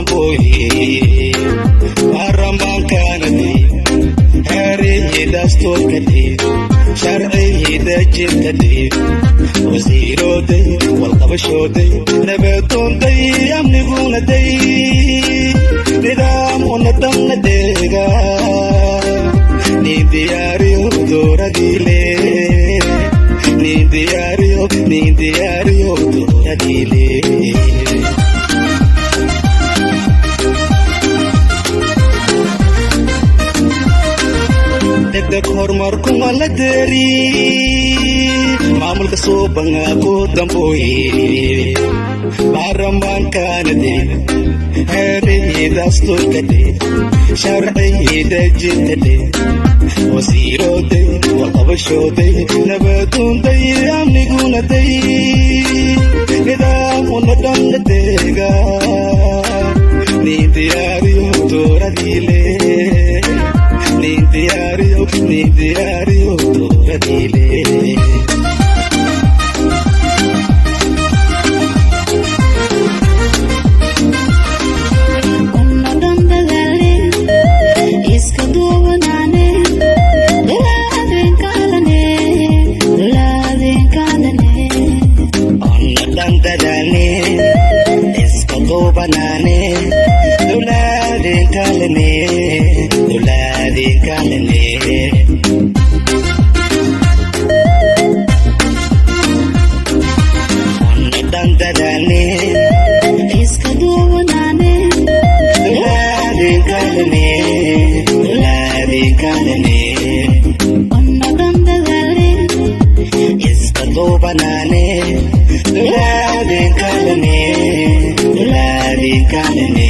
damboye Araman kanadi Hari dastur kadi Shar'i dajintadi Waziro day Walqabasho day Nabadon day Amniguna day Nidam unadam nadega Ni diario doradile Ni diario doradile Degdeg horumarku ma la dari maamulka soo bangaako damboye baarlamaan kanade heeraydaasturkade sharciyadajintade wasiirooday walqabashooday nabaduunday amnigunaday nidaamuna dhamnadeega ni diyaariyo dooradile ni diario doradile Banane, dula de kalane.